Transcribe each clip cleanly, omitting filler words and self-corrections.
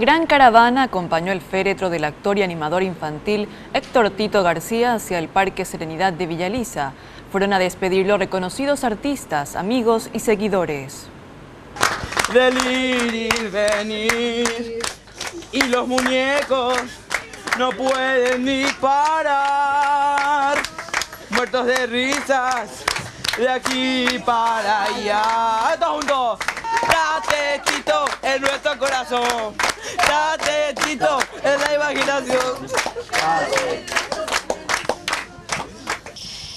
gran caravana acompañó el féretro del actor y animador infantil Héctor Tito García hacia el Parque Serenidad de Villa Elisa. Fueron a despedirlo reconocidos artistas, amigos y seguidores. Del ir, venir, y los muñecos no pueden ni parar, muertos de risas, de aquí para allá. Todos juntos. Date, Tito, en nuestro corazón. Date, Tito, en la imaginación.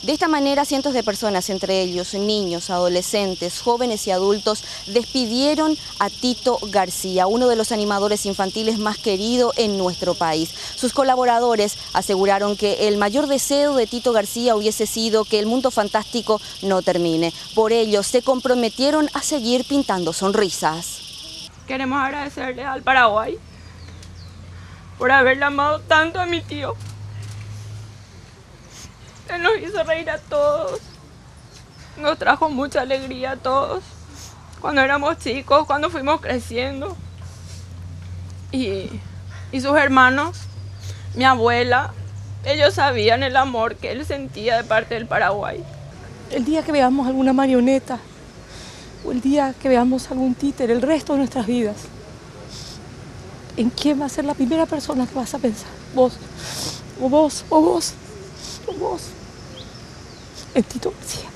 De esta manera, cientos de personas, entre ellos niños, adolescentes, jóvenes y adultos, despidieron a Tito García, uno de los animadores infantiles más queridos en nuestro país. Sus colaboradores aseguraron que el mayor deseo de Tito García hubiese sido que el mundo fantástico no termine. Por ello, se comprometieron a seguir pintando sonrisas. Queremos agradecerle al Paraguay por haberle amado tanto a mi tío. Él nos hizo reír a todos, nos trajo mucha alegría a todos, cuando éramos chicos, cuando fuimos creciendo. Y sus hermanos, mi abuela, ellos sabían el amor que él sentía de parte del Paraguay. El día que veamos alguna marioneta, o el día que veamos algún títere, el resto de nuestras vidas, ¿en quién va a ser la primera persona que vas a pensar? Vos, o vos, o vos. Vos, en Tito García.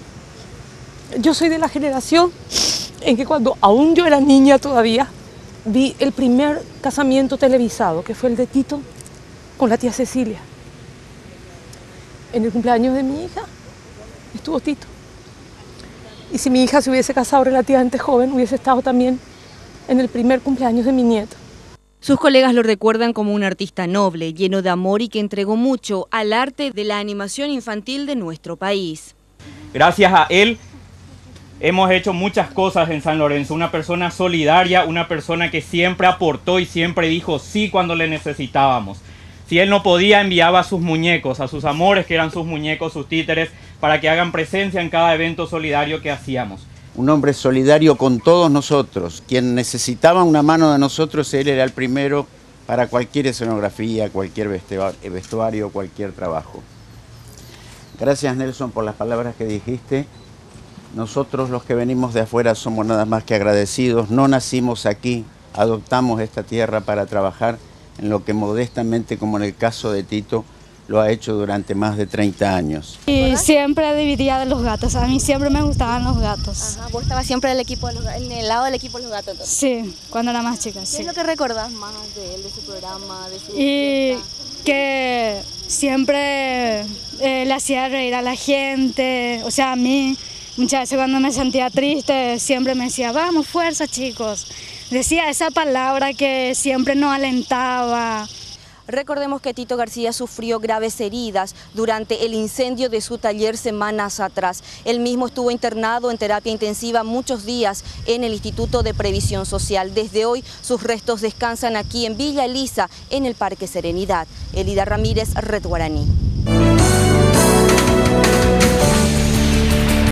Yo soy de la generación en que cuando aún yo era niña todavía, vi el primer casamiento televisado, que fue el de Tito con la tía Cecilia. En el cumpleaños de mi hija estuvo Tito. Y si mi hija se hubiese casado relativamente joven, hubiese estado también en el primer cumpleaños de mi nieto. Sus colegas lo recuerdan como un artista noble, lleno de amor y que entregó mucho al arte de la animación infantil de nuestro país. Gracias a él hemos hecho muchas cosas en San Lorenzo. Una persona solidaria, una persona que siempre aportó y siempre dijo sí cuando le necesitábamos. Si él no podía, enviaba a sus muñecos, a sus amores, que eran sus muñecos, sus títeres, para que hagan presencia en cada evento solidario que hacíamos. Un hombre solidario con todos nosotros. Quien necesitaba una mano de nosotros, él era el primero para cualquier escenografía, cualquier vestuario, cualquier trabajo. Gracias, Nelson, por las palabras que dijiste. Nosotros, los que venimos de afuera, somos nada más que agradecidos. No nacimos aquí, adoptamos esta tierra para trabajar en lo que modestamente, como en el caso de Tito, lo ha hecho durante más de 30 años. Y siempre dividía de los gatos, a mí siempre me gustaban los gatos. Ajá, ¿vos estabas siempre en el lado del equipo de los gatos entonces? Sí, cuando era más chica, sí. ¿Qué es lo que recordás más de él, de su programa, de su Y fiesta? que siempre le hacía reír a la gente, o sea, a mí, muchas veces cuando me sentía triste, siempre me decía, vamos, fuerza chicos. Decía esa palabra que siempre nos alentaba. Recordemos que Tito García sufrió graves heridas durante el incendio de su taller semanas atrás. Él mismo estuvo internado en terapia intensiva muchos días en el Instituto de Previsión Social. Desde hoy sus restos descansan aquí en Villa Elisa, en el Parque Serenidad. Elida Ramírez, Red Guaraní.